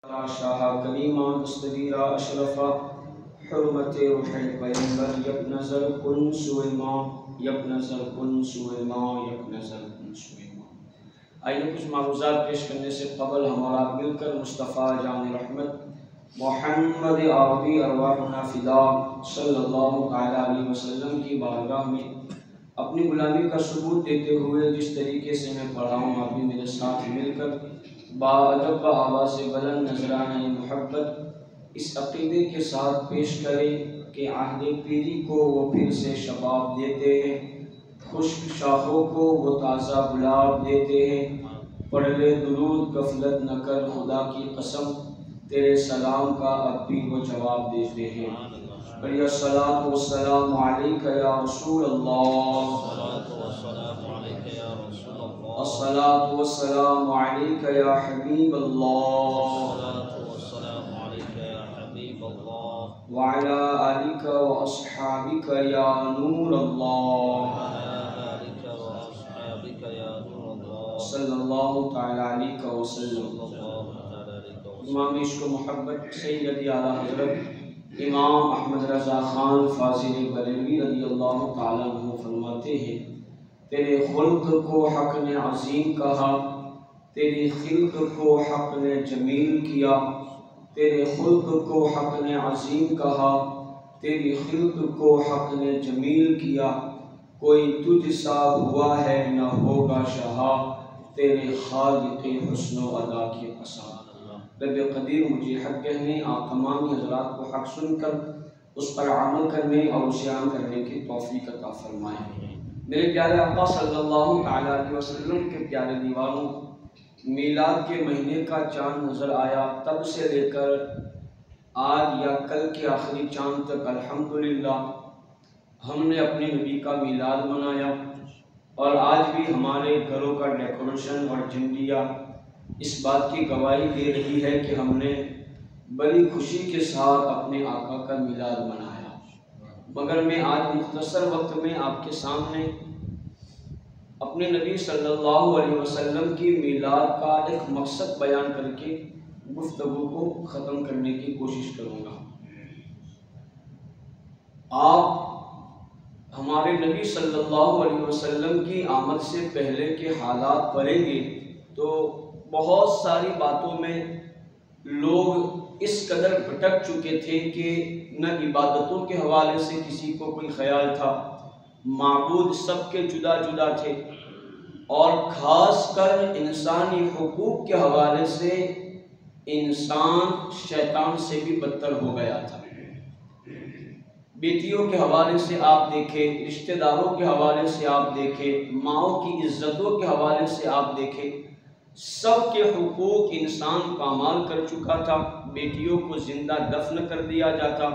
شاہ کریمہ دستگیرہ اشرفہ حرمت روح پیغمبر یک نظر کن سوئے ماں یک نظر کن سوئے ماں یک نظر کن سوئے ماں۔ آئیے کچھ معروضات پیش کرنے سے قبل ہم اور آپ مل کر مصطفیٰ جان رحمت محمد عربی ارواحنا فدا صلی اللہ علیہ وسلم کی بارگاہ میں اپنی غلامی کا ثبوت دیتے ہوئے جس طریقے سے میں پڑھا ہوں آپ بھی میرے ساتھ مل کر باادب آواز بلند نذرانہ محبت اس عقیدے کے ساتھ پیش کریں کہ عہد پیری کو وہ پھر سے شباب دیتے ہیں، خشک شاخوں کو وہ تازہ گلاب دیتے ہیں۔ پڑھ لے درود غفلت نہ کر خدا کی قسم، تیرے سلام کا اب بھی وہ جواب دیتے ہیں۔ بڑی الصلاۃ والسلام علیک یا رسول اللہ، الصلاۃ والسلام علیک یا حبیب اللہ، وعلی آلک واصحابک یا نور اللہ، صلی اللہ تعالی علیہ وسلم۔ امام عشق و محبت سید اعلیٰ حضرت امام احمد رضا خان فاضل بریلوی رضی اللہ تعالیٰ عنہ فرماتے ہیں، تیرے خلق کو حق نے عظیم کہا، تیری خلق کو حق نے جمیل کیا، تیرے خلق کو حق نے عظیم کہا، تیری خلق کو حق نے جمیل کیا، کوئی تجھ سا ہوا ہے نہ ہوگا شہا، تیرے خالق حسن و ادا کی قسم۔ رب قدیر مجھے حق کہنے، آپ تمام حضرات کو حق سن کر اس پر عمل کرنے اور اسے عام کرنے کی توفیق عطا فرمائے۔ میرے پیارے آقا صلی اللہ علیہ وسلم کے پیارے دیوانوں، میلاد کے مہینے کا چاند نظر آیا تب سے لے کر آج یا کل کے آخری چاند تک الحمدللہ ہم نے اپنے نبی کا میلاد منایا، اور آج بھی ہمارے گھروں کا ڈیکوریشن اور جھنڈیاں اس بات کی گواہی دے رہی ہے کہ ہم نے بڑی خوشی کے ساتھ اپنے آقا کا میلاد منایا۔ مگر میں آج مختصر وقت میں آپ کے سامنے اپنے نبی صلی اللہ علیہ وسلم کی میلاد کا ایک مقصد بیان کر کے گفتگو کو ختم کرنے کی کوشش کروں گا۔ آپ ہمارے نبی صلی اللہ علیہ وسلم کی آمد سے پہلے کے حالات پڑھیں گے تو بہت ساری باتوں میں لوگ اس قدر بھٹک چکے تھے کہ نہ عبادتوں کے حوالے سے کسی کو کوئی خیال تھا، معبود سب کے جدا جدا تھے، اور خاص کر انسانی حقوق کے حوالے سے انسان شیطان سے بھی بدتر ہو گیا تھا۔ بیٹیوں کے حوالے سے آپ دیکھیں، رشتہ داروں کے حوالے سے آپ دیکھیں، ماؤں کی عزتوں کے حوالے سے آپ دیکھیں، سب کے حقوق انسان پامال کر چکا تھا۔ بیٹیوں کو زندہ دفن کر دیا جاتا،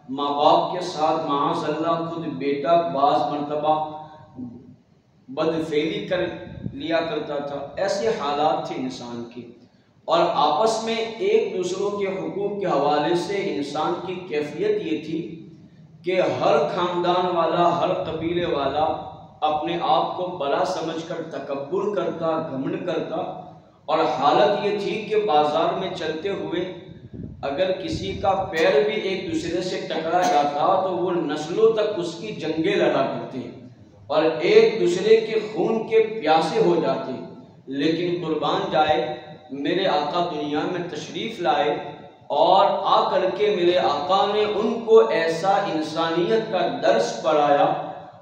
ماں باپ کے ساتھ معاذ اللہ خود بیٹا بعض مرتبہ بدفعلی کر لیا کرتا تھا۔ ایسے حالات تھے انسان کے، اور آپس میں ایک دوسروں کے حقوق کے حوالے سے انسان کی کیفیت یہ تھی کہ ہر خاندان والا، ہر قبیلے والا اپنے آپ کو بڑا سمجھ کر تکبر کرتا، گھمنڈ کرتا، اور حالت یہ تھی کہ بازار میں چلتے ہوئے اگر کسی کا پیر بھی ایک دوسرے سے ٹکرا جاتا تو وہ نسلوں تک اس کی جنگیں لڑا کرتے اور ایک دوسرے کے خون کے پیاسے ہو جاتے۔ لیکن قربان جائے، میرے آقا دنیا میں تشریف لائے، اور آ کر کے میرے آقا نے ان کو ایسا انسانیت کا درس پڑھایا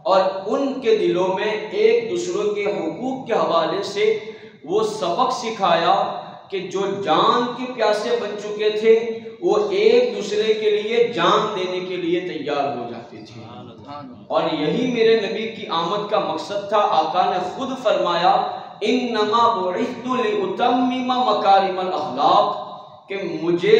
اور ان کے دلوں میں ایک دوسروں کے حقوق کے حوالے سے وہ سبق سکھایا کہ جو جان کے پیاسے بن چکے تھے وہ ایک دوسرے کے لیے جان دینے کے لیے تیار ہو جاتے تھے۔ اور یہی میرے نبی کی آمد کا مقصد تھا۔ آقا نے خود فرمایا، انما بعثت لاتمم مکارم الاخلاق، کہ مجھے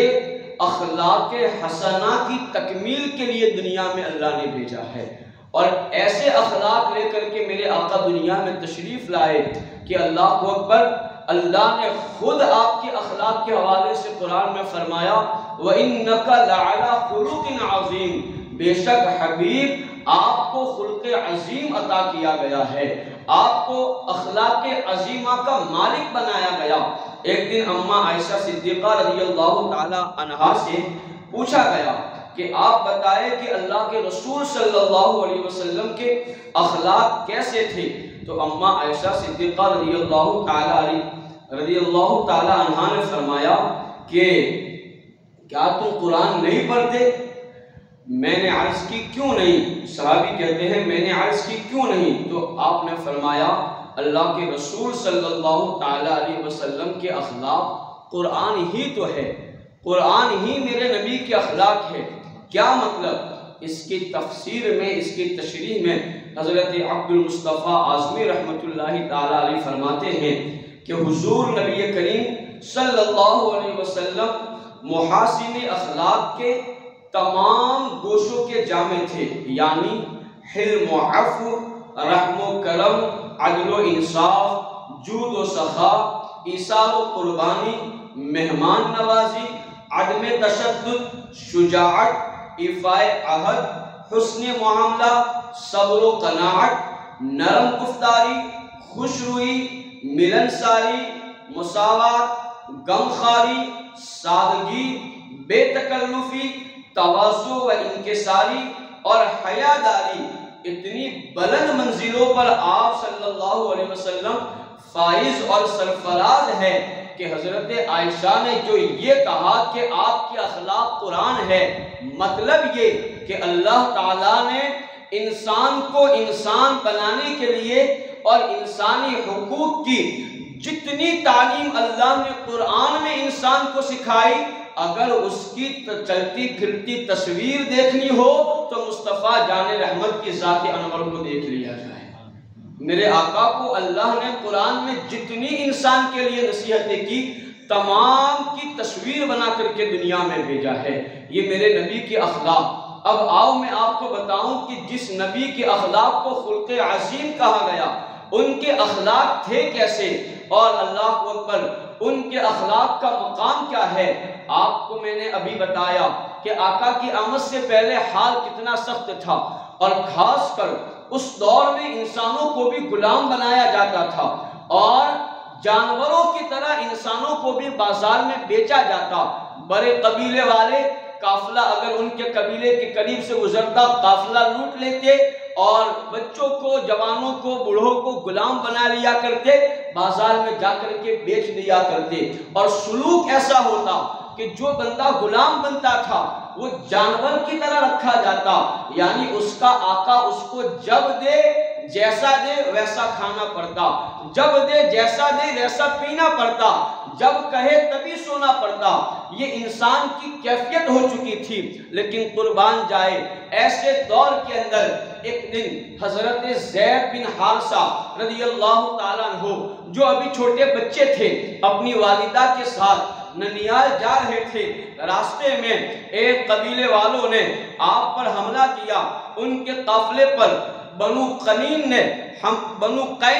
اخلاق حسنہ کی تکمیل کے لیے دنیا میں اللہ نے بھیجا ہے۔ اور ایسے اخلاق لے کر کے میرے آقا دنیا میں تشریف لائے کہ اللہ اکبر، اللہ نے خود آپ کے اخلاق کے حوالے سے قرآن میں فرمایا، وَإِنَّكَ لَعَلَىٰ خُلُقٍ عَظِيمٍ، بے شک حبیب آپ کو خلق عظیم عطا کیا گیا ہے، آپ کو اخلاق عظیمہ کا مالک بنایا گیا۔ ایک دن اماں عائشہ صدیقہ رضی اللہ تعالی عنہا سے پوچھا گیا کہ آپ بتائیں کہ اللہ کے رسول صلی اللہ علیہ وسلم کے اخلاق کیسے تھے؟ تو اماں عائشہ صدیقہ رضی اللہ تعالی عنہا نے فرمایا کہ کیا تم قرآن نہیں پڑھتے؟ میں نے عرض کی کیوں نہیں؟ صحابی کہتے ہیں میں نے عرض کی کیوں نہیں؟ تو آپ نے فرمایا اللہ کے رسول صلی اللہ تعالی علیہ وسلم کے اخلاق قرآن ہی تو ہے، قرآن ہی میرے نبی کے اخلاق ہے۔ کیا مطلب؟ اس کی تفسیر میں، اس کی تشریح میں حضرت عبد المصطفیٰ اعظمی رحمۃ اللہ تعالی علیہ فرماتے ہیں کہ حضور نبی کریم صلی اللہ علیہ وسلم محاسن اخلاق کے تمام گوشوں کے جامع تھے، یعنی حلم و عفو، رحم و کرم، عدل و انصاف، جود و سخا، ایثار و قربانی، مہمان نوازی، عدم تشدد، شجاعت، ایفاء عہد، حسن معاملہ، صبر و قناعت، نرم گفتاری، خوش روئی، ملنساری، مساوات، غمخواری، سادگی، بے تکلفی، تواضع و انکساری اور حیاداری، اتنی بلند منزلوں پر آپ صلی اللہ علیہ وسلم فائز اور سرفراز ہے کہ حضرت عائشہ نے جو یہ کہا کہ آپ کے اخلاق قرآن ہے، مطلب یہ کہ اللہ تعالیٰ نے انسان کو انسان بنانے کے لیے اور انسانی حقوق کی جتنی تعلیم اللہ نے قرآن میں انسان کو سکھائی، اگر اس کی چلتی پھرتی تصویر دیکھنی ہو تو مصطفیٰ جان رحمت کی ذات انور کو دیکھ لیا جائے۔ میرے آقا کو اللہ نے قرآن میں جتنی انسان کے لیے نصیحتیں کی، تمام کی تصویر بنا کر کے دنیا میں بھیجا ہے۔ یہ میرے نبی کے اخلاق۔ اب آؤ میں آپ کو بتاؤں کہ جس نبی کے اخلاق کو خلق عظیم کہا گیا، ان کے اخلاق تھے کیسے، اور اللہ اکبر ان کے اخلاق کا مقام کیا ہے۔ آپ کو میں نے ابھی بتایا کہ آقا کی آمد سے پہلے حال کتنا سخت تھا، اور خاص کر اس دور میں انسانوں کو بھی غلام بنایا جاتا تھا، اور جانوروں کی طرح انسانوں کو بھی بازار میں بیچا جاتا۔ بڑے قبیلے والے قافلہ اگر ان کے قبیلے کے قریب سے گزرتا، قافلہ لوٹ لیتے اور بچوں کو، جوانوں کو، بوڑھوں کو غلام بنا لیا کرتے، بازار میں جا کر کے بیچ دیا کرتے۔ اور سلوک ایسا ہوتا کہ جو بندہ غلام بنتا تھا وہ جانور کی طرح رکھا جاتا، یعنی اس کا آقا اس کو جب دے جیسا دے ویسا کھانا پڑتا، جب دے جیسا دے ویسا پینا پڑتا، جب کہے تبھی سونا پڑتا۔ یہ انسان کی کیفیت ہو چکی تھی۔ لیکن قربان جائے، ایسے دور کے اندر ایک دن حضرت زید بن حارثہ رضی اللہ تعالیٰ عنہ، جو ابھی چھوٹے بچے تھے، اپنی والدہ کے ساتھ ننیال جا رہے تھے۔ راستے میں ایک قبیلے والوں نے آپ پر حملہ کیا۔ ان کے قافلے پر بنو قین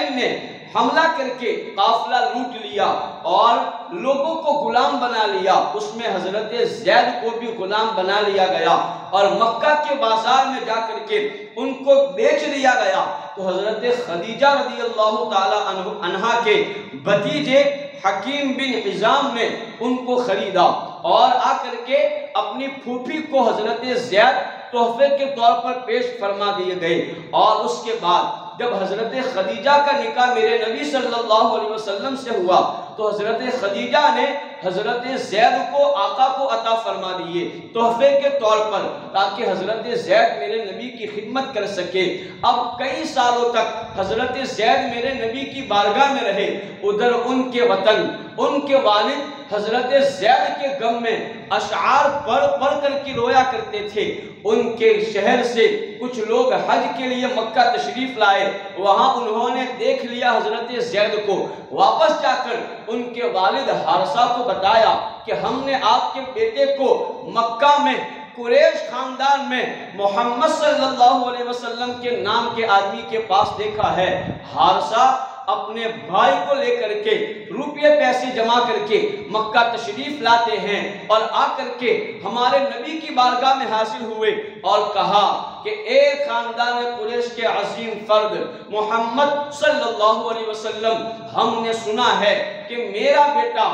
نے حملہ کر کے قافلہ لوٹ لیا اور لوگوں کو غلام بنا لیا۔ اس میں حضرت زید کو بھی غلام بنا لیا گیا اور مکہ کے بازار میں جا کر کے ان کو بیچ دیا گیا۔ تو حضرت خدیجہ رضی اللہ تعالی عنہا کے بھتیجے حکیم بن حزام نے ان کو خریدا اور آ کر کے اپنی پھوپھی کو حضرت زید تحفے کے طور پر پیش فرما دیے گئے۔ اور اس کے بعد جب حضرت خدیجہ کا نکاح میرے نبی صلی اللہ علیہ وسلم سے ہوا تو حضرت خدیجہ نے حضرت زید کو آقا کو عطا فرما دیے تحفے کے طور پر، تاکہ حضرت زید میرے نبی کی خدمت کر سکے۔ اب کئی سالوں تک حضرت زید میرے نبی کی بارگاہ میں رہے۔ ادھر ان کے وطن، ان کے والد حضرت زید کے غم میں اشعار پڑھ کر کے رویا کرتے تھے۔ ان کے شہر سے کچھ لوگ حج کے لیے مکہ تشریف لائے، وہاں انہوں نے دیکھ لیا حضرت زید کو۔ واپس جا کر ان کے والد حارثہ کو بتایا کہ ہم نے آپ کے بیٹے کو مکہ میں قریش خاندان میں محمد صلی اللہ علیہ وسلم کے نام کے آدمی کے پاس دیکھا ہے۔ حارثہ اپنے بھائی کو لے کر کے روپے پیسے جمع کر کے مکہ تشریف لاتے ہیں اور آ کر کے ہمارے نبی کی بارگاہ میں حاضر ہوئے اور کہا کہ اے خاندان قریش کے عظیم فرد محمد صلی اللہ علیہ وسلم، ہم نے سنا ہے کہ میرا بیٹا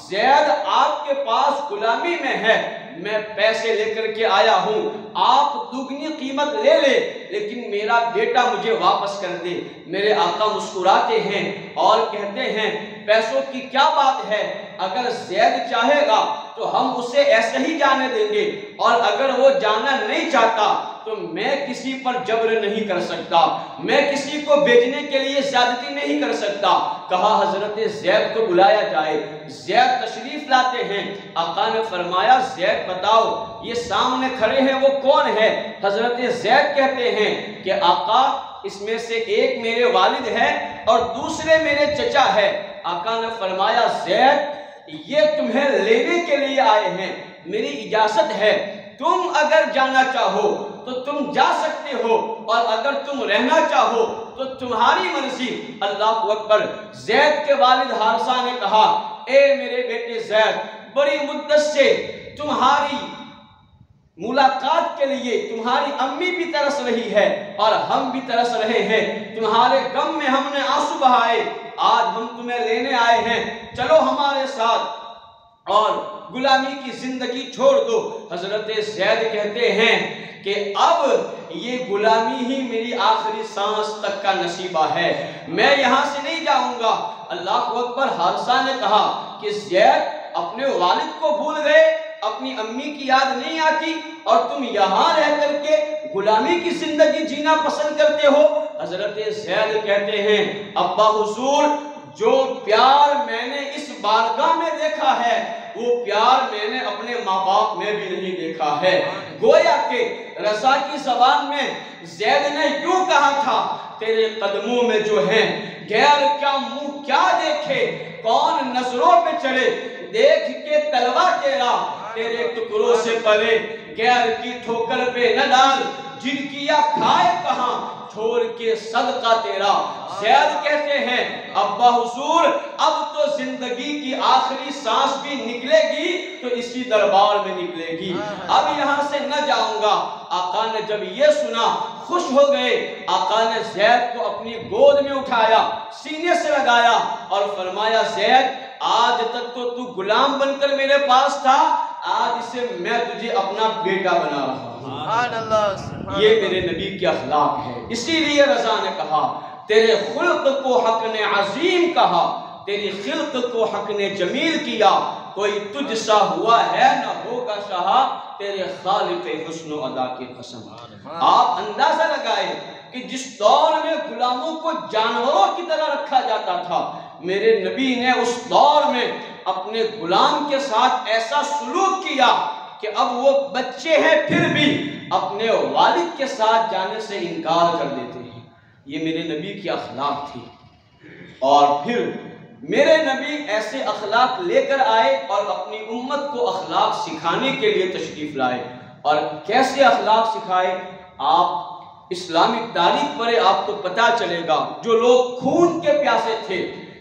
زید آپ کے پاس غلامی میں ہے، میں پیسے لے کر کے آیا ہوں، آپ دگنی قیمت لے لے لیکن میرا بیٹا مجھے واپس کر دے۔ میرے آقا مسکراتے ہیں اور کہتے ہیں پیسوں کی کیا بات ہے، اگر زید چاہے گا تو ہم اسے ایسے ہی جانے دیں گے، اور اگر وہ جانا نہیں چاہتا تو میں کسی پر جبر نہیں کر سکتا، میں کسی کو بیچنے کے لیے زیادتی نہیں کر سکتا۔ کہا حضرت زید کو بلایا جائے۔ زید تشریف لاتے ہیں۔ آقا نے فرمایا زید بتاؤ یہ سامنے کھڑے ہیں وہ کون ہے؟ حضرت زید کہتے ہیں کہ آقا اس میں سے ایک میرے والد ہے اور دوسرے میرے چچا ہے۔ آقا نے فرمایا زید یہ تمہیں لینے کے لیے آئے ہیں، میری اجازت ہے، تم اگر جانا چاہو تو تم جا سکتے ہو اور اگر تم رہنا چاہو تو تمہاری مرضی۔ اللہ اکبر۔ زید کے والد حارثہ نے کہا اے میرے بیٹے زید، بڑی مدت سے تمہاری ملاقات کے لیے تمہاری امی بھی ترس رہی ہے اور ہم بھی ترس رہے ہیں، تمہارے غم میں ہم نے آنسو بہائے، آج ہم تمہیں لینے آئے ہیں، چلو ہمارے ساتھ اور غلامی کی زندگی چھوڑ دو۔ حضرت زید کہتے ہیں کہ اب یہ غلامی ہی میری آخری سانس تک کا نصیبہ ہے، میں یہاں سے نہیں جاؤں گا۔ اللہ اکبر۔ حارثہ نے کہا کہ زید اپنے والد کو بھول گئے، اپنی امی کی یاد نہیں آتی اور تم یہاں رہ کر کے غلامی کی زندگی جینا پسند کرتے ہو؟ حضرت زید کہتے ہیں ابا حضور، جو پیار میں نے اس بارگاہ میں دیکھا ہے وہ پیار میں نے اپنے ماں باپ میں بھی نہیں دیکھا ہے۔ گویا کہ رضا کی زبان میں زید نے یوں کہا تھا تیرے قدموں میں جو ہیں غیر کیا منہ کیا دیکھے، کون نظروں پہ چڑھے، دیکھ کے تلوا تیرا تیرے ٹکڑوں سے پلے، غیر کی ٹھوکر پہ نہ ڈال، جن کیا کھائے کہاں چھوڑ کے صدقہ تیرا۔ زید کہتے ہیں ابا حضور اب تو زندگی کی آخری سانس بھی نکلے گی تو اسی دربار میں نکلے گی، اب یہاں سے نہ جاؤں گا۔ آقا نے جب یہ سنا خوش ہو گئے، آقا نے زید کو اپنی گود میں اٹھایا، سینے سے لگایا اور فرمایا زید آج تک تو غلام بن کر میرے پاس تھا، آج سے میں تجھے اپنا بیٹا بنا رہا ہوں۔ یہ میرے نبی کے اخلاق ہے۔ اسی لیے رضا نے کہا تیرے خلق کو حق نے عظیم کہا، تیری خلق کو حق نے جمیل کیا، کوئی تجھ سا ہوا ہے نہ ہوگا شاہ، تیرے خالق حسن و ادا کی قسم۔ آپ اندازہ لگائے کہ جس دور میں غلاموں کو جانوروں کی طرح رکھا جاتا تھا، میرے نبی نے اس دور میں اپنے غلام کے ساتھ ایسا سلوک کیا کہ اب وہ بچے ہیں پھر بھی اپنے والد کے ساتھ جانے سے انکار کر دیتے ہیں۔ یہ میرے نبی کی اخلاق تھی، اور پھر میرے نبی ایسے اخلاق لے کر آئے اور اپنی امت کو اخلاق سکھانے کے لیے تشریف لائے۔ اور کیسے اخلاق سکھائے؟ آپ اسلامک تاریخ پڑھے آپ کو پتہ چلے گا، جو لوگ خون کے پیاسے تھے،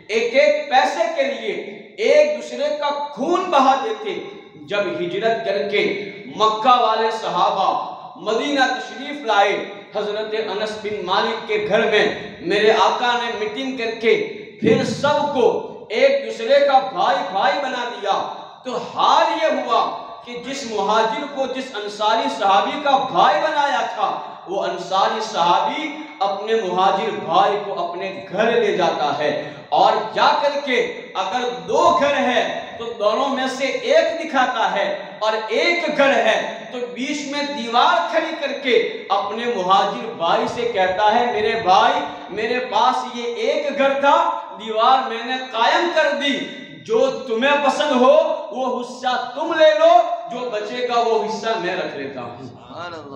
ایک ایک پیسے کے لیے ایک دوسرے کا خون بہا دیتے، جب ہجرت کر کے مکہ والے صحابہ مدینہ تشریف لائے، حضرت انس بن مالک کے گھر میں میرے آقا نے میٹنگ کر کے پھر سب کو ایک دوسرے کا بھائی بھائی بنا دیا، تو حال یہ ہوا کہ جس مہاجر کو جس انصاری صحابی کا بھائی بنایا تھا، وہ انصاری صحابی اپنے مہاجر بھائی کو اپنے گھر لے جاتا ہے، اور جا کر کے اگر دو گھر ہے تو دونوں میں سے ایک دکھاتا ہے، اور ایک گھر ہے تو بیچ میں دیوار کھڑی کر کے اپنے مہاجر بھائی سے کہتا ہے میرے بھائی میرے پاس یہ ایک گھر تھا، دیوار میں نے قائم کر دی، جو تمہیں پسند ہو وہ حصہ تم لے لو، جو بچے گا وہ حصہ میں رکھ لیتا ہوں۔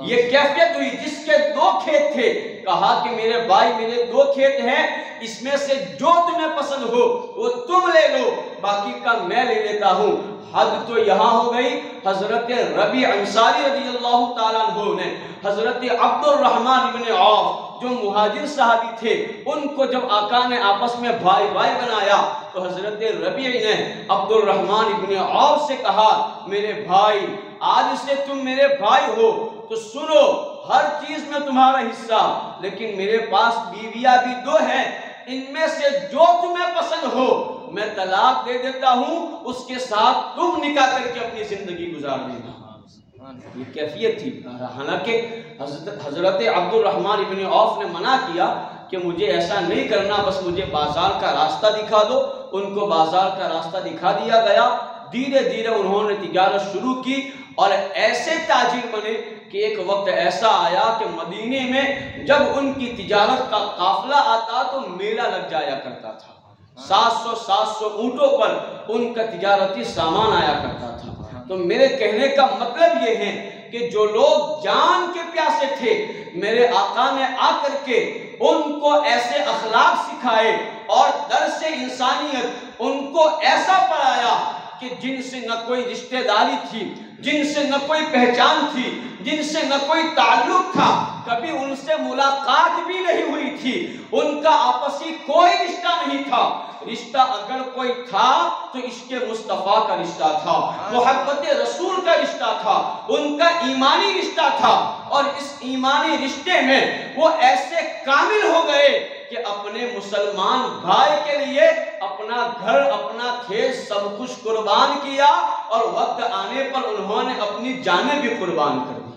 یہ کیفیت ہوئی۔ جس کے دو کھیت تھے کہا کہ میرے بھائی میرے دو کھیت ہیں، اس میں سے جو تمہیں پسند ہو وہ تم لے لو، باقی کا میں لے لیتا ہوں۔ حد تو یہاں ہو گئی، حضرت ربیع انصاری رضی اللہ تعالیٰ عنہ نے حضرت عبد الرحمن بن عوف جو مہاجر صحابی تھے ان کو جب آقا نے آپس میں بھائی بھائی بنایا تو حضرت ربیع نے عبد الرحمن ابن عوف سے کہا میرے بھائی آج سے تم میرے بھائی ہو تو سنو ہر چیز میں تمہارا حصہ، لیکن میرے پاس بیویاں بھی 2 ہیں، ان میں سے جو تمہیں پسند ہو میں طلاق دے دیتا ہوں، اس کے ساتھ تم نکاح کر کے اپنی زندگی گزار دینا۔ یہ کیفیت تھی۔ حالانکہ حضرت عبد الرحمن ابن عوف نے منع کیا کہ مجھے ایسا نہیں کرنا، بس مجھے بازار کا راستہ دکھا دو۔ ان کو بازار کا راستہ دکھا دیا گیا۔ دھیرے دھیرے انہوں نے تجارت شروع کی اور ایسے تاجر بنے کہ ایک وقت ایسا آیا کہ مدینے میں جب ان کی تجارت کا قافلہ آتا تو میلہ لگ جایا کرتا تھا۔ 700 اونٹوں پر ان کا تجارتی سامان آیا کرتا تھا۔ تو میرے کہنے کا مطلب یہ ہے کہ جو لوگ جان کے پیاسے تھے، میرے آقا نے آ کر کے ان کو ایسے اخلاق سکھائے اور درس انسانیت ان کو ایسا پڑھایا کہ جن سے نہ کوئی رشتہ داری تھی، جن سے نہ کوئی پہچان تھی، جن سے نہ کوئی تعلق تھا، کبھی ان سے ملاقات بھی نہیں ہوئی تھی، ان کا آپسی کوئی رشتہ نہیں تھا۔ رشتہ اگر کوئی تھا تو عشق مصطفیٰ کا رشتہ تھا، محبت رسول کا رشتہ تھا، ان کا ایمانی رشتہ تھا، اور اس ایمانی رشتے میں وہ ایسے کامل ہو گئے کہ اپنے مسلمان بھائی کے لیے اپنا گھر اپنا کھیت سب کچھ قربان کیا، اور وقت آنے پر انہوں نے اپنی جانیں بھی قربان کر دی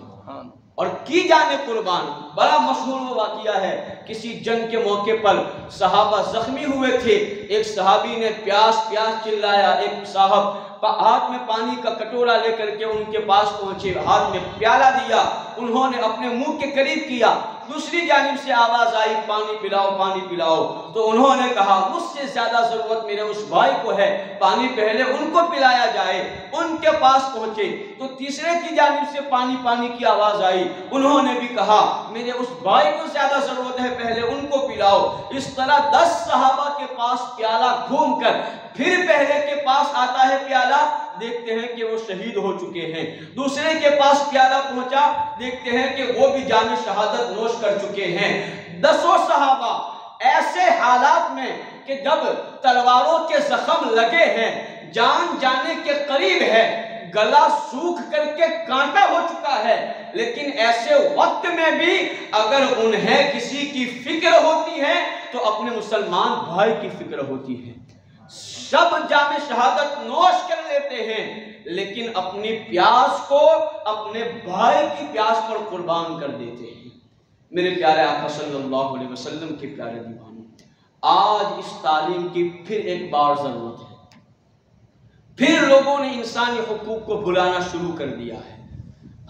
اور کی جانیں قربان۔ بڑا مشہور وہ واقعہ ہے، کسی جنگ کے موقع پر صحابہ زخمی ہوئے تھے، ایک صحابی نے پیاس پیاس چلایا، ایک صاحب ہاتھ میں پانی کا کٹورا لے کر کے ان کے پاس پہنچے، ہاتھ میں پیالہ دیا، انہوں نے اپنے منہ کے قریب کیا، دوسری جانب سے آواز آئی پانی پلاؤ پانی پلاؤ، تو انہوں نے کہا مجھ سے زیادہ ضرورت میرے اس بھائی کو ہے، پانی پہلے ان کو پلایا جائے۔ ان کے پاس پہنچے تو تیسرے کی جانب سے پانی پانی کی آواز آئی، انہوں نے بھی کہا میرے اس بھائی کو زیادہ ضرورت ہے، پہلے ان کو پلاؤ۔ اس طرح 10 صحابہ کے پاس پیالہ گھوم کر پھر پہلے کے پاس آتا ہے پیالہ، دیکھتے ہیں کہ وہ شہید ہو چکے ہیں۔ دوسرے کے پاس پیالہ پہنچا، دیکھتے ہیں کہ وہ بھی جام شہادت نوش کر چکے ہیں۔ 10 صحابہ ایسے حالات میں کہ جب تلواروں کے زخم لگے ہیں، جان جانے کے قریب ہے، گلا سوکھ کر کے کانٹا ہو چکا ہے، لیکن ایسے وقت میں بھی اگر انہیں کسی کی فکر ہوتی ہے تو اپنے مسلمان بھائی کی فکر ہوتی ہے۔ سب جام شہادت نوش کر لیتے ہیں، لیکن اپنی پیاس کو اپنے بھائی کی پیاس پر قربان کر دیتے ہیں۔ میرے پیارے آقا صلی اللہ علیہ وسلم کے پیارے دیوانوں، آج اس تعلیم کی پھر ایک بار ضرورت ہے۔ پھر لوگوں نے انسانی حقوق کو بھلانا شروع کر دیا ہے۔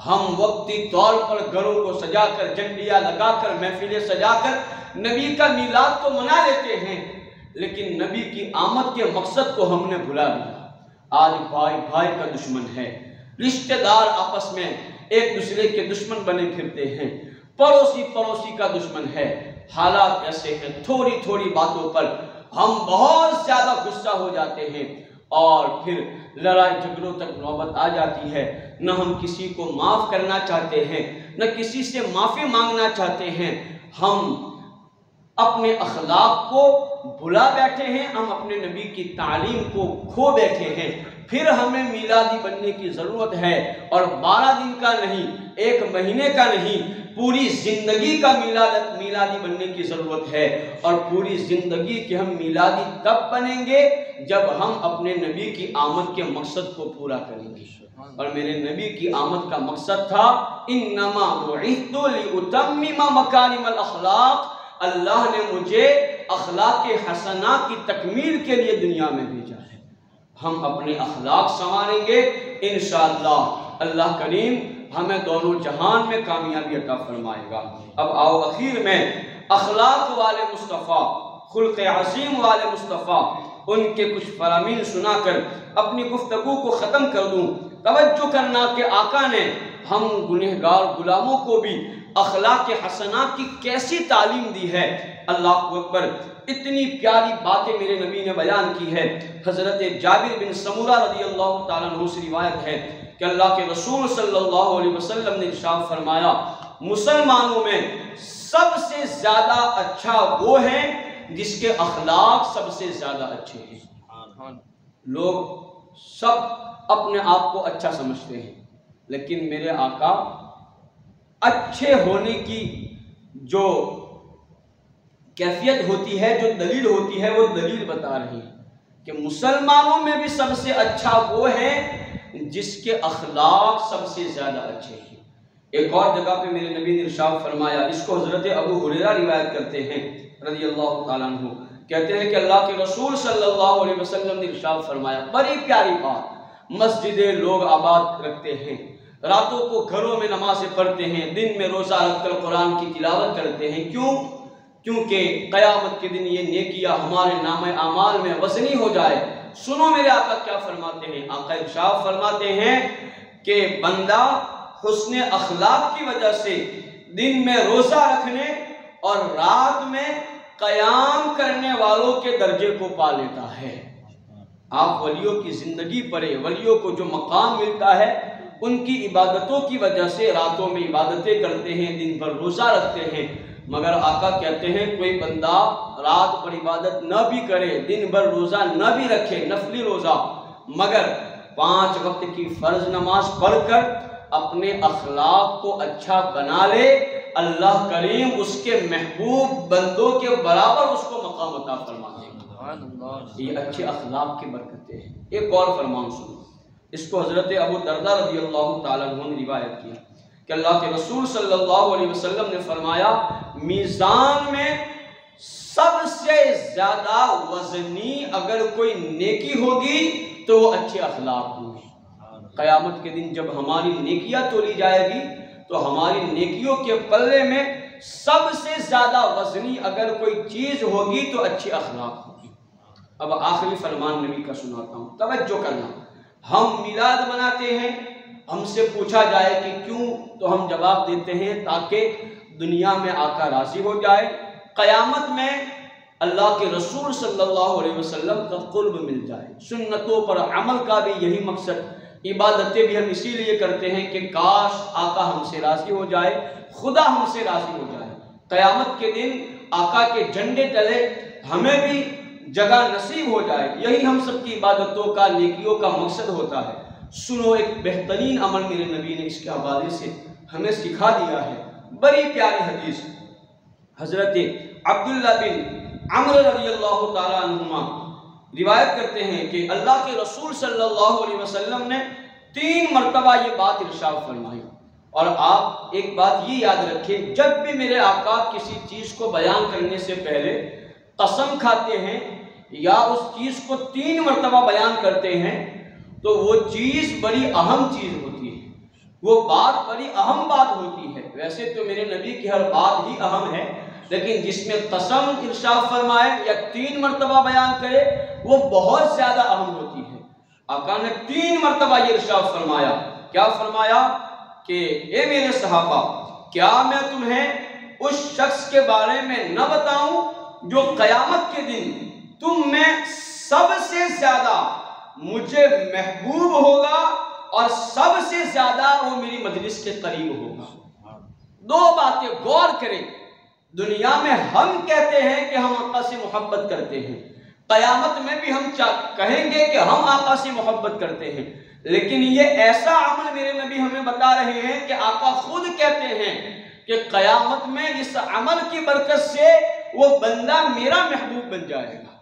ہم وقتی طور پر گھروں کو سجا کر، جھنڈیاں لگا کر، محفلیں سجا کر نبی کا میلاد تو منا لیتے ہیں، لیکن نبی کی آمد کے مقصد کو ہم نے بھلا دیا۔ آج بھائی بھائی کا دشمن ہے، رشتہ دار آپس میں ایک دوسرے کے دشمن بنے پھرتے ہیں، پڑوسی پڑوسی کا دشمن ہے۔ حالات ایسے ہیں، تھوڑی تھوڑی باتوں پر ہم بہت زیادہ غصہ ہو جاتے ہیں اور پھر لڑائی جھگڑوں تک نوبت آ جاتی ہے۔ نہ ہم کسی کو معاف کرنا چاہتے ہیں، نہ کسی سے معافی مانگنا چاہتے ہیں۔ ہم اپنے اخلاق کو بھلا بیٹھے ہیں، ہم اپنے نبی کی تعلیم کو کھو بیٹھے ہیں۔ پھر ہمیں میلادی بننے کی ضرورت ہے، اور 12 دن کا نہیں، 1 مہینے کا نہیں، پوری زندگی کا میلادی بننے کی ضرورت ہے۔ اور پوری زندگی کے ہم میلادی تب بنیں گے جب ہم اپنے نبی کی آمد کے مقصد کو پورا کریں گے۔ اور میرے نبی کی آمد کا مقصد تھا انما بعثت لاتمم مکارم الاخلاق، اللہ نے مجھے اخلاق حسنہ کی تکمیل کے لیے دنیا میں بھیجا ہے۔ ہم اپنے اخلاق سنواریں گے انشاءاللہ، اللہ کریم ہمیں دونوں جہان میں کامیابی عطا فرمائے گا۔ اب آؤ اخیر میں اخلاق والے مصطفیٰ، خلق عظیم والے مصطفیٰ، ان کے کچھ فرامین سنا کر اپنی گفتگو کو ختم کر دوں۔ توجہ کرنا کہ آقا نے ہم گنہگار غلاموں کو بھی اخلاق حسنہ کی کیسی تعلیم دی ہے۔ اللہ اکبر، اتنی پیاری باتیں میرے نبی نے بیان کی ہے۔ حضرت جابر بن سمورہ رضی اللہ تعالیٰ عنہ سے روایت ہے کہ اللہ کے رسول صلی اللہ علیہ وسلم نے ارشاد فرمایا مسلمانوں میں سب سے زیادہ اچھا وہ ہے جس کے اخلاق سب سے زیادہ اچھے ہیں۔ لوگ سب اپنے آپ کو اچھا سمجھتے ہیں، لیکن میرے آقا اچھے ہونے کی جو کیفیت ہوتی ہے، جو دلیل ہوتی ہے، وہ دلیل بتا رہی ہے کہ مسلمانوں میں بھی سب سے اچھا وہ ہے جس کے اخلاق سب سے زیادہ اچھے ہیں۔ ایک اور جگہ پہ میرے نبی نے ارشاد فرمایا، اس کو حضرت ابو ہریرہ روایت کرتے ہیں رضی اللہ تعالیٰ عنہ، کہتے ہیں کہ اللہ کے رسول صلی اللہ علیہ وسلم نے ارشاد فرمایا، بڑی پیاری بات، مسجدیں لوگ آباد رکھتے ہیں، راتوں کو گھروں میں نمازیں پڑھتے ہیں، دن میں روزہ رکھ کر قرآن کی تلاوت کرتے ہیں، کیوں؟ کیونکہ قیامت کے دن یہ نیکیاں ہمارے نام اعمال میں وزنی ہو جائے۔ سنو میرے آقا کیا فرماتے ہیں، آقا ارشاد فرماتے ہیں کہ بندہ حسن اخلاق کی وجہ سے دن میں روزہ رکھنے اور رات میں قیام کرنے والوں کے درجے کو پا لیتا ہے۔ آپ ولیوں کی زندگی پڑھیں، ولیوں کو جو مقام ملتا ہے ان کی عبادتوں کی وجہ سے راتوں میں عبادتیں کرتے ہیں، دن بھر روزہ رکھتے ہیں، مگر آقا کہتے ہیں کوئی بندہ رات پر عبادت نہ بھی کرے، دن بھر روزہ نہ بھی رکھے، نفلی روزہ، مگر 5 وقت کی فرض نماز پڑھ کر اپنے اخلاق کو اچھا بنا لے، اللہ کریم اس کے محبوب بندوں کے برابر اس کو مقام عطا فرما دے گا۔ یہ اچھے اخلاق کی برکتیں ہیں۔ ایک اور فرمان سنو، اس کو حضرت ابو درداء رضی اللہ تعالیٰ عنہ نے روایت کیا کہ اللہ کے رسول صلی اللہ علیہ وسلم نے فرمایا، میزان میں سب سے زیادہ وزنی اگر کوئی نیکی ہوگی تو وہ اچھے اخلاق ہوں گے۔ قیامت کے دن جب ہماری نیکیاں تولی جائے گی تو ہماری نیکیوں کے پلے میں سب سے زیادہ وزنی اگر کوئی چیز ہوگی تو اچھے اخلاق ہوگی۔ اب آخری فرمان نبی کا سناتا ہوں، توجہ کرنا۔ ہم میلاد مناتے ہیں، ہم سے پوچھا جائے کہ کیوں، تو ہم جواب دیتے ہیں تاکہ دنیا میں آقا راضی ہو جائے، قیامت میں اللہ کے رسول صلی اللہ علیہ وسلم کا قرب مل جائے۔ سنتوں پر عمل کا بھی یہی مقصد، عبادتیں بھی ہم اسی لیے کرتے ہیں کہ کاش آقا ہم سے راضی ہو جائے، خدا ہم سے راضی ہو جائے، قیامت کے دن آقا کے جھنڈے تلے ہمیں بھی جگہ نصیب ہو جائے۔ یہی ہم سب کی عبادتوں کا، نیکیوں کا مقصد ہوتا ہے۔ سنو، ایک بہترین عمل میرے نبی نے اس کے حوالے سے ہمیں سکھا دیا ہے، بڑی پیاری حدیث۔ حضرت عبداللہ بن عمرو رضی اللہ تعالیٰ عنہما روایت کرتے ہیں کہ اللہ کے رسول صلی اللہ علیہ وسلم نے 3 مرتبہ یہ بات ارشاد فرمائی، اور آپ ایک بات یہ یاد رکھیں، جب بھی میرے آقا کسی چیز کو بیان کرنے سے پہلے قسم کھاتے ہیں یا اس چیز کو 3 مرتبہ بیان کرتے ہیں تو وہ چیز بڑی اہم چیز ہوتی ہے، وہ بات بڑی اہم بات ہوتی ہے۔ ویسے تو میرے نبی کی ہر بات ہی اہم ہے، لیکن جس میں قسم ارشاد فرمائے یا 3 مرتبہ بیان کرے وہ بہت زیادہ اہم ہوتی ہے۔ آقا نے 3 مرتبہ یہ ارشاد فرمایا، کیا فرمایا کہ اے میرے صحابہ، کیا میں تمہیں اس شخص کے بارے میں نہ بتاؤں جو قیامت کے دن تم میں سب سے زیادہ مجھے محبوب ہوگا اور سب سے زیادہ وہ میری مجلس کے قریب ہوگا۔ 2 باتیں غور کریں، دنیا میں ہم کہتے ہیں کہ ہم آقا سے محبت کرتے ہیں، قیامت میں بھی ہم کہیں گے کہ ہم آقا سے محبت کرتے ہیں، لیکن یہ ایسا عمل میرے نبی ہمیں بتا رہے ہیں کہ آقا خود کہتے ہیں کہ قیامت میں اس عمل کی برکت سے وہ بندہ میرا محبوب بن جائے گا۔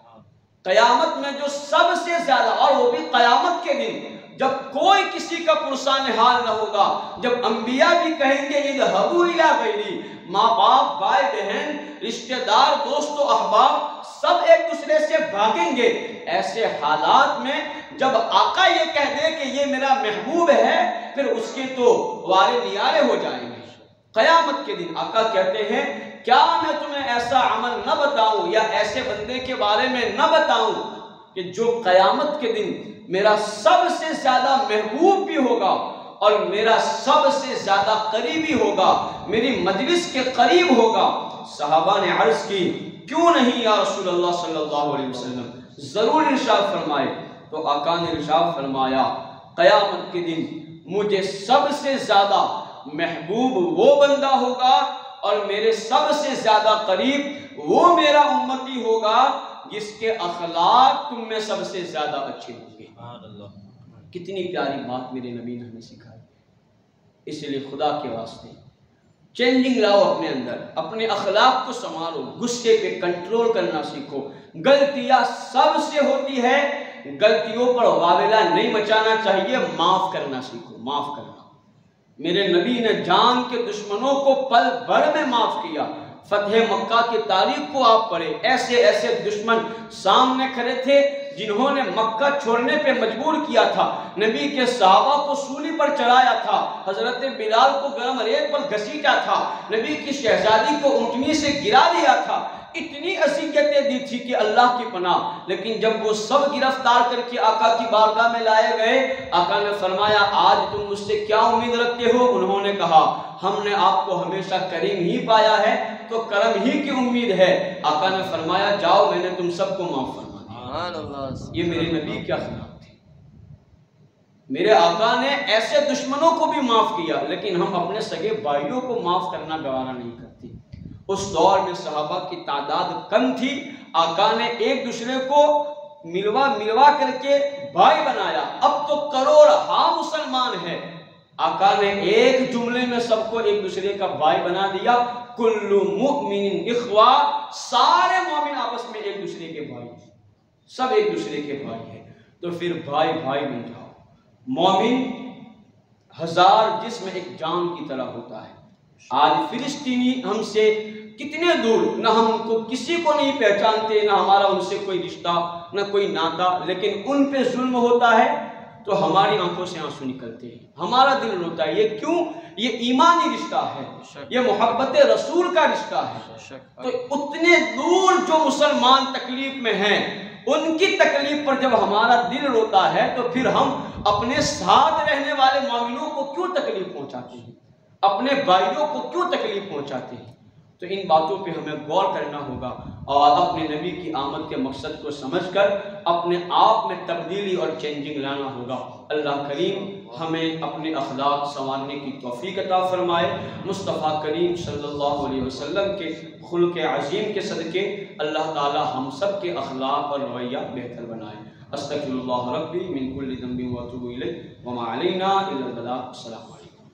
قیامت میں جو سب سے زیادہ، اور وہ بھی قیامت کے دن جب کوئی کسی کا پرسان حال نہ ہوگا، جب انبیاء بھی کہیں گے اذهبوا الی غیری، ماں باپ، بھائی بہن، رشتہ دار، دوست و احباب سب ایک دوسرے سے بھاگیں گے، ایسے حالات میں جب آقا یہ کہہ دے کہ یہ میرا محبوب ہے، پھر اس کے تو وارے نیارے ہو جائیں گے۔ قیامت کے دن آقا کہتے ہیں کیا میں تمہیں ایسا عمل نہ بتاؤں یا ایسے بندے کے بارے میں نہ بتاؤں کہ جو قیامت کے دن میرا سب سے زیادہ محبوب بھی ہوگا اور میرا سب سے زیادہ قریبی ہوگا، میری مجلس کے قریب ہوگا۔ صحابہ نے عرض کی کیوں نہیں یا رسول اللہ صلی اللہ علیہ وسلم، ضرور ارشاد فرمائے۔ تو آقا نے ارشاد فرمایا قیامت کے دن مجھے سب سے زیادہ محبوب وہ بندہ ہوگا اور میرے سب سے زیادہ قریب وہ میرا امتی ہوگا جس کے اخلاق تم میں سب سے زیادہ اچھے ہوں گے۔ کتنی پیاری بات میرے نبی نے ہمیں سکھائی۔ اس لیے خدا کے واسطے چینجنگ لاؤ اپنے اندر، اپنے اخلاق کو سنوارو، غصے پہ کنٹرول کرنا سیکھو۔ غلطیاں سب سے ہوتی ہے، غلطیوں پر واویلا نہیں مچانا چاہیے، معاف کرنا سیکھو، معاف کرنا۔ میرے نبی نے جان کے دشمنوں کو پل بھر میں معاف کیا۔ فتح مکہ کی تاریخ کو آپ پڑھیں، ایسے ایسے دشمن سامنے کھڑے تھے جنہوں نے مکہ چھوڑنے پہ مجبور کیا تھا، نبی کے صحابہ کو سولی پر چڑھایا تھا، حضرت بلال کو گرم ریت پر گھسیٹا تھا، نبی کی شہزادی کو اونٹنی سے گرا دیا تھا، اتنی اذیتیں دی تھی کہ اللہ کی پناہ۔ لیکن جب وہ سب گرفتار کر کے آقا کی بارگاہ میں لائے گئے، آقا نے فرمایا آج تم مجھ سے کیا امید رکھتے ہو؟ انہوں نے کہا ہم نے آپ کو ہمیشہ کریم ہی پایا ہے تو کرم ہی کی امید ہے۔ آقا نے فرمایا جاؤ میں نے تم سب کو معاف فرما دیا۔ یہ میرے نبی کے اخلاق تھے۔ میرے آقا نے ایسے دشمنوں کو بھی معاف کیا، لیکن ہم اپنے سگے بھائیوں کو معاف کرنا گوارا نہیں کرتے۔ اس دور میں صحابہ کی تعداد کم تھی، آقا نے ایک دوسرے کو ملوا کر کے بھائی بنایا۔ اب تو کروڑ مسلمان ہیں، آقا نے ایک جملے میں سب کو ایک دوسرے کا بھائی بنا دیا۔ کل مؤمن اخوا، سارے مومن آپس میں ایک دوسرے کے بھائی، سب ایک دوسرے کے بھائی ہیں۔ تو پھر بھائی بھائی بن جاؤ۔ مومن ہزار جسم ایک جان کی طرح ہوتا ہے۔ آج فلسطینی ہم سے کتنے دور، نہ ہم ان کو کسی کو نہیں پہچانتے، نہ ہمارا ان سے کوئی رشتہ، نہ کوئی ناتا، لیکن ان پہ ظلم ہوتا ہے تو ہماری آنکھوں سے آنسو نکلتے ہیں، ہمارا دل روتا ہے۔ یہ کیوں؟ یہ ایمانی رشتہ ہے، یہ محبت رسول کا رشتہ ہے۔ تو اتنے دور جو مسلمان تکلیف میں ہیں، ان کی تکلیف پر جب ہمارا دل روتا ہے تو پھر ہم اپنے ساتھ رہنے والے مومنوں کو کیوں تکلیف پہنچاتے ہیں، اپنے بھائیوں کو کیوں تکلیف پہنچاتے ہیں؟ تو ان باتوں پہ ہمیں غور کرنا ہوگا اور اپنے نبی کی آمد کے مقصد کو سمجھ کر اپنے آپ میں تبدیلی اور چینجنگ لانا ہوگا۔ اللہ کریم ہمیں اپنے اخلاق سنوارنے کی توفیق عطا فرمائے۔ مصطفیٰ کریم صلی اللہ علیہ وسلم کے خلق عظیم کے صدقے اللہ تعالی ہم سب کے اخلاق اور رویہ بہتر بنائے۔ استغفر اللہ ربی من کل ذنب واتوب الیہ وما علینا الا البلاغ۔ السلام علیکم۔